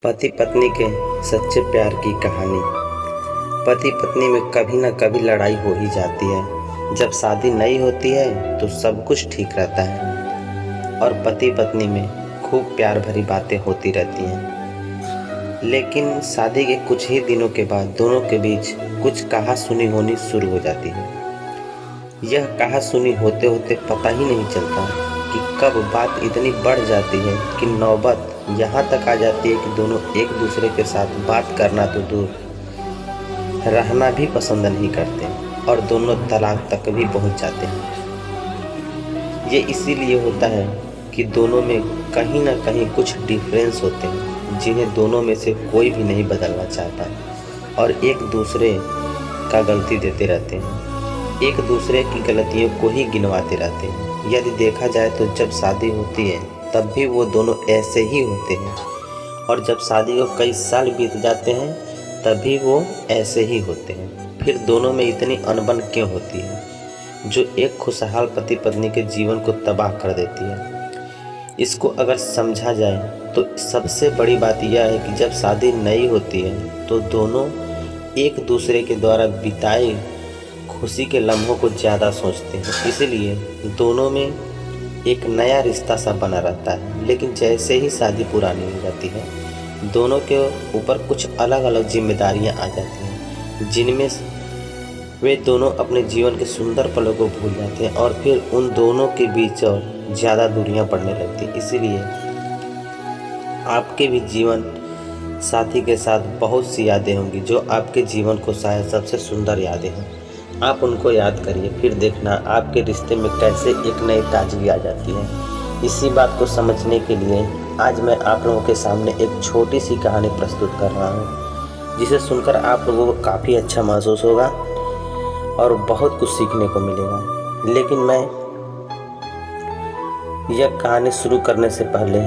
पति पत्नी के सच्चे प्यार की कहानी। पति पत्नी में कभी ना कभी लड़ाई हो ही जाती है। जब शादी नहीं होती है तो सब कुछ ठीक रहता है और पति पत्नी में खूब प्यार भरी बातें होती रहती हैं। लेकिन शादी के कुछ ही दिनों के बाद दोनों के बीच कुछ कहा सुनी होनी शुरू हो जाती है। यह कहा सुनी होते होते पता ही नहीं चलता कि कब बात इतनी बढ़ जाती है कि नौबत यहाँ तक आ जाती है कि दोनों एक दूसरे के साथ बात करना तो दूर, रहना भी पसंद नहीं करते और दोनों तलाक तक भी पहुँच जाते हैं। ये इसीलिए होता है कि दोनों में कहीं ना कहीं कुछ डिफरेंस होते हैं जिन्हें दोनों में से कोई भी नहीं बदलना चाहता और एक दूसरे का गलती देते रहते हैं, एक दूसरे की गलतियों को ही गिनवाते रहते हैं। यदि देखा जाए तो जब शादी होती है तब भी वो दोनों ऐसे ही होते हैं और जब शादी को कई साल बीत जाते हैं तभी वो ऐसे ही होते हैं। फिर दोनों में इतनी अनबन क्यों होती है जो एक खुशहाल पति पत्नी के जीवन को तबाह कर देती है? इसको अगर समझा जाए तो सबसे बड़ी बात यह है कि जब शादी नहीं होती है तो दोनों एक दूसरे के द्वारा बिताए खुशी के लम्हों को ज़्यादा सोचते हैं, इसलिए दोनों में एक नया रिश्ता सा बना रहता है। लेकिन जैसे ही शादी पुरानी हो जाती है दोनों के ऊपर कुछ अलग अलग जिम्मेदारियां आ जाती हैं जिनमें वे दोनों अपने जीवन के सुंदर पलों को भूल जाते हैं और फिर उन दोनों के बीच और ज़्यादा दूरियां पड़ने लगती हैं। इसीलिए आपके भी जीवन साथी के साथ बहुत सी यादें होंगी जो आपके जीवन को शायद सबसे सुंदर यादें हैं। आप उनको याद करिए, फिर देखना आपके रिश्ते में कैसे एक नई ताजगी आ जाती है। इसी बात को समझने के लिए आज मैं आप लोगों के सामने एक छोटी सी कहानी प्रस्तुत कर रहा हूँ जिसे सुनकर आप लोगों को काफ़ी अच्छा महसूस होगा और बहुत कुछ सीखने को मिलेगा। लेकिन मैं यह कहानी शुरू करने से पहले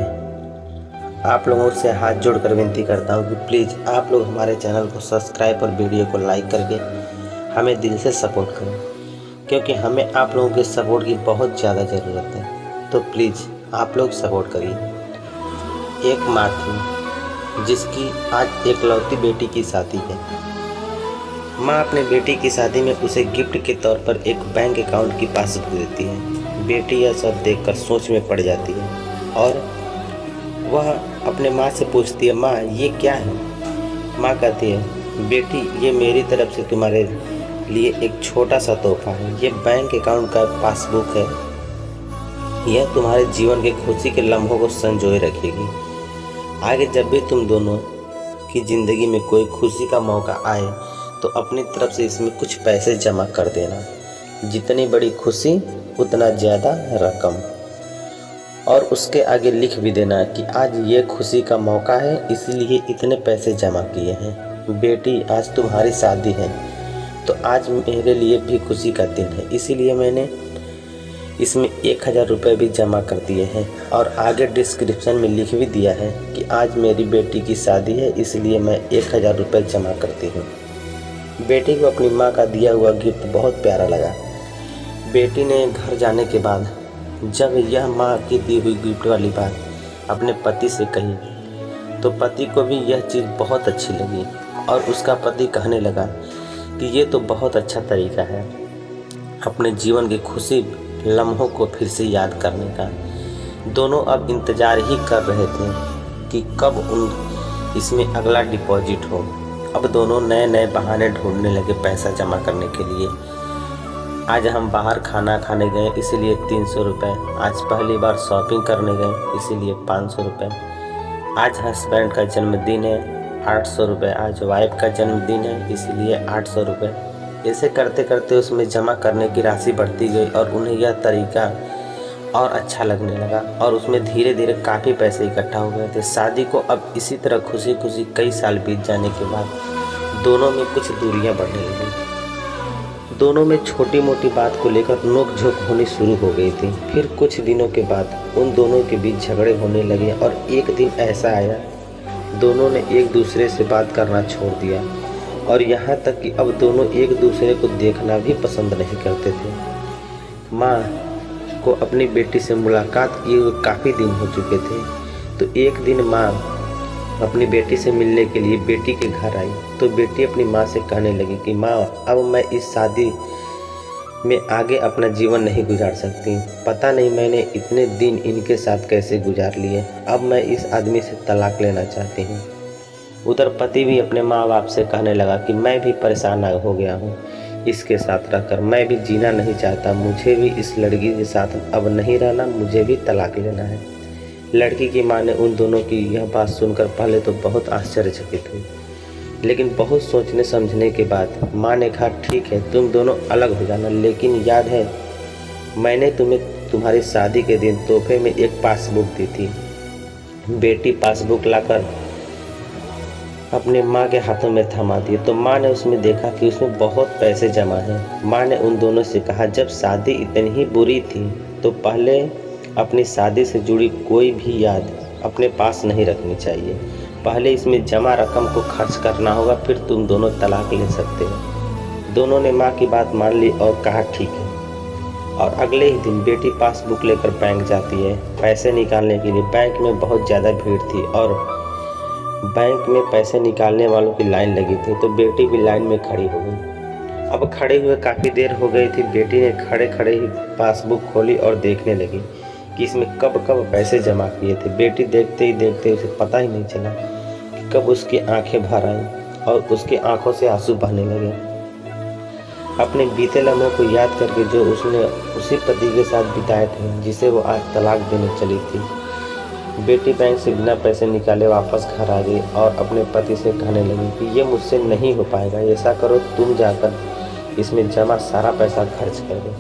आप लोगों से हाथ जोड़कर विनती करता हूँ कि प्लीज़ आप लोग हमारे चैनल को सब्सक्राइब और वीडियो को लाइक करके हमें दिल से सपोर्ट करें, क्योंकि हमें आप लोगों के सपोर्ट की बहुत ज़्यादा ज़रूरत है। तो प्लीज़ आप लोग सपोर्ट करिए। एक माँ थी जिसकी आज एकलौती बेटी की शादी है। माँ अपने बेटी की शादी में उसे गिफ्ट के तौर पर एक बैंक अकाउंट की पासबुक देती है। बेटी यह सब देखकर सोच में पड़ जाती है और वह अपने माँ से पूछती है, माँ ये क्या है? माँ कहती है, बेटी ये मेरी तरफ से तुम्हारे लिए एक छोटा सा तोहफा है। ये बैंक अकाउंट का पासबुक है, यह तुम्हारे जीवन के खुशी के लम्हों को संजोए रखेगी। आगे जब भी तुम दोनों की ज़िंदगी में कोई खुशी का मौका आए तो अपनी तरफ से इसमें कुछ पैसे जमा कर देना। जितनी बड़ी खुशी उतना ज़्यादा रकम, और उसके आगे लिख भी देना कि आज ये खुशी का मौका है इसलिए इतने पैसे जमा किए हैं। बेटी आज तुम्हारी शादी है तो आज मेरे लिए भी खुशी का दिन है, इसीलिए मैंने इसमें 1000 रुपये भी जमा कर दिए हैं और आगे डिस्क्रिप्शन में लिख भी दिया है कि आज मेरी बेटी की शादी है इसलिए मैं 1000 रुपये जमा करती हूँ। बेटी को अपनी माँ का दिया हुआ गिफ्ट बहुत प्यारा लगा। बेटी ने घर जाने के बाद जब यह माँ की दी हुई गिफ्ट वाली बात अपने पति से कही तो पति को भी यह चीज़ बहुत अच्छी लगी और उसका पति कहने लगा कि ये तो बहुत अच्छा तरीका है अपने जीवन की खुशी लम्हों को फिर से याद करने का। दोनों अब इंतज़ार ही कर रहे थे कि कब इसमें अगला डिपॉजिट हो। अब दोनों नए नए बहाने ढूंढने लगे पैसा जमा करने के लिए। आज हम बाहर खाना खाने गए इसलिए 300 रुपये, आज पहली बार शॉपिंग करने गए इसलिए 500 रुपये, आज हस्बैंड का जन्मदिन है 800 रुपये, आज वाइफ का जन्मदिन है इसलिए 800 रुपये। ऐसे करते करते उसमें जमा करने की राशि बढ़ती गई और उन्हें यह तरीका और अच्छा लगने लगा और उसमें धीरे धीरे काफ़ी पैसे इकट्ठा हो गए थे। शादी को अब इसी तरह खुशी खुशी कई साल बीत जाने के बाद दोनों में कुछ दूरियां बढ़ने लगी। दोनों में छोटी मोटी बात को लेकर नोक झोंक होनी शुरू हो गई थी। फिर कुछ दिनों के बाद उन दोनों के बीच झगड़े होने लगे और एक दिन ऐसा आया दोनों ने एक दूसरे से बात करना छोड़ दिया और यहाँ तक कि अब दोनों एक दूसरे को देखना भी पसंद नहीं करते थे। माँ को अपनी बेटी से मुलाकात किए हुए काफ़ी दिन हो चुके थे तो एक दिन माँ अपनी बेटी से मिलने के लिए बेटी के घर आई तो बेटी अपनी माँ से कहने लगी कि माँ, अब मैं इस शादी में आगे अपना जीवन नहीं गुजार सकती। पता नहीं मैंने इतने दिन इनके साथ कैसे गुजार लिए। अब मैं इस आदमी से तलाक लेना चाहती हूँ। उधर पति भी अपने माँ बाप से कहने लगा कि मैं भी परेशान हो गया हूँ इसके साथ रहकर, मैं भी जीना नहीं चाहता, मुझे भी इस लड़की के साथ अब नहीं रहना, मुझे भी तलाक लेना है। लड़की की माँ ने उन दोनों की यह बात सुनकर पहले तो बहुत आश्चर्यचकित हुई, लेकिन बहुत सोचने समझने के बाद माँ ने कहा, ठीक है तुम दोनों अलग हो जाना, लेकिन याद है मैंने तुम्हें तुम्हारी शादी के दिन तोहफे में एक पासबुक दी थी। बेटी पासबुक लाकर अपने माँ के हाथों में थमा दी तो माँ ने उसमें देखा कि उसमें बहुत पैसे जमा हैं। माँ ने उन दोनों से कहा, जब शादी इतनी ही बुरी थी तो पहले अपनी शादी से जुड़ी कोई भी याद अपने पास नहीं रखनी चाहिए, पहले इसमें जमा रकम को खर्च करना होगा, फिर तुम दोनों तलाक ले सकते हो। दोनों ने माँ की बात मान ली और कहा ठीक है। और अगले ही दिन बेटी पासबुक लेकर बैंक जाती है पैसे निकालने के लिए। बैंक में बहुत ज़्यादा भीड़ थी और बैंक में पैसे निकालने वालों की लाइन लगी थी तो बेटी भी लाइन में खड़ी हो गई। अब खड़े हुए काफ़ी देर हो गई थी। बेटी ने खड़े खड़े ही पासबुक खोली और देखने लगी कि इसमें कब कब पैसे जमा किए थे। बेटी देखते ही देखते उसे पता ही नहीं चला कि कब उसकी आंखें भर आईं और उसकी आंखों से आंसू बहने लगे। अपने बीते लम्हों को याद करके जो उसने उसी पति के साथ बिताए थे जिसे वो आज तलाक देने चली थी। बेटी बैंक से बिना पैसे निकाले वापस घर आ गई और अपने पति से कहने लगी कि ये मुझसे नहीं हो पाएगा, ऐसा करो तुम जाकर इसमें जमा सारा पैसा खर्च कर दो।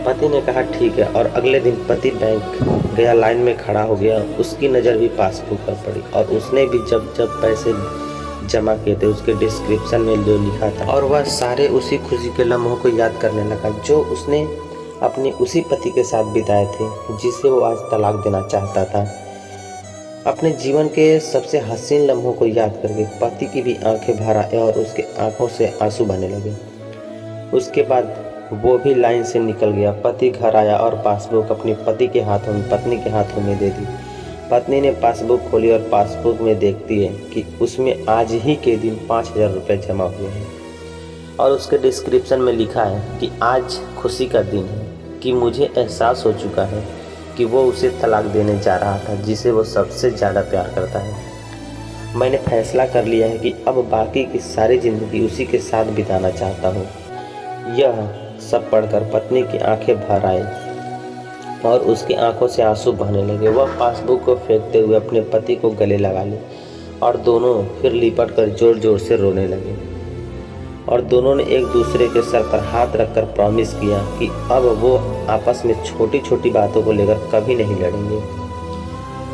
पति ने कहा ठीक है और अगले दिन पति बैंक गया, लाइन में खड़ा हो गया। उसकी नज़र भी पासबुक पर पड़ी और उसने भी जब जब पैसे जमा किए थे उसके डिस्क्रिप्शन में जो लिखा था और वह सारे उसी खुशी के लम्हों को याद करने लगा जो उसने अपने उसी पति के साथ बिताए थे जिसे वो आज तलाक देना चाहता था। अपने जीवन के सबसे हसीन लम्हों को याद करके पति की भी आंखें भर आई और उसके आंखों से आंसू बहने लगे। उसके बाद वो भी लाइन से निकल गया। पति घर आया और पासबुक अपने पति के हाथों में पत्नी के हाथों में दे दी। पत्नी ने पासबुक खोली और पासबुक में देखती है कि उसमें आज ही के दिन 5,000 रुपये जमा हुए हैं और उसके डिस्क्रिप्शन में लिखा है कि आज खुशी का दिन है कि मुझे एहसास हो चुका है कि वो उसे तलाक देने जा रहा था जिसे वो सबसे ज़्यादा प्यार करता है। मैंने फैसला कर लिया है कि अब बाकी की सारी ज़िंदगी उसी के साथ बिताना चाहता हूँ। यह सब पढ़कर पत्नी की आंखें भर आई और उसकी आंखों से आंसू बहने लगे। वह पासबुक को फेंकते हुए अपने पति को गले लगा ली और दोनों फिर लिपट कर जोर जोर से रोने लगे और दोनों ने एक दूसरे के सर पर हाथ रखकर प्रॉमिस किया कि अब वो आपस में छोटी छोटी बातों को लेकर कभी नहीं लड़ेंगे।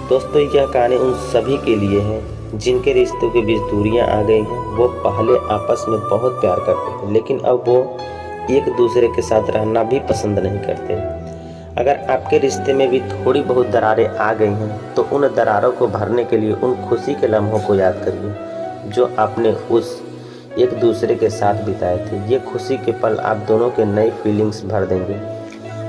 दोस्तों, यह कहानी उन सभी के लिए है जिनके रिश्तों के बीच दूरियां आ गई हैं। वो पहले आपस में बहुत प्यार करते थे लेकिन अब वो एक दूसरे के साथ रहना भी पसंद नहीं करते। अगर आपके रिश्ते में भी थोड़ी बहुत दरारें आ गई हैं तो उन दरारों को भरने के लिए उन खुशी के लम्हों को याद करिए जो आपने उस एक दूसरे के साथ बिताए थे। ये खुशी के पल आप दोनों के नई फीलिंग्स भर देंगे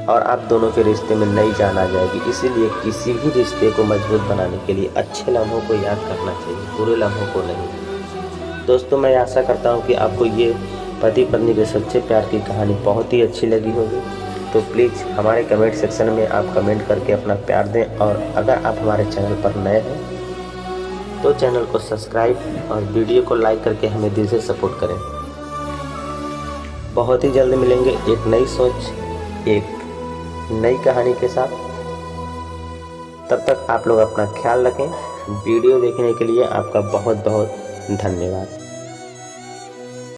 और आप दोनों के रिश्ते में नई जान आ जाएगी। इसीलिए किसी भी रिश्ते को मजबूत बनाने के लिए अच्छे लम्हों को याद करना चाहिए, बुरे लम्हों को नहीं। दोस्तों, मैं आशा करता हूँ कि आपको ये पति पत्नी के सच्चे प्यार की कहानी बहुत ही अच्छी लगी होगी। तो प्लीज़ हमारे कमेंट सेक्शन में आप कमेंट करके अपना प्यार दें और अगर आप हमारे चैनल पर नए हैं तो चैनल को सब्सक्राइब और वीडियो को लाइक करके हमें दिल से सपोर्ट करें। बहुत ही जल्द मिलेंगे एक नई सोच, एक नई कहानी के साथ। तब तक आप लोग अपना ख्याल रखें। वीडियो देखने के लिए आपका बहुत बहुत धन्यवाद।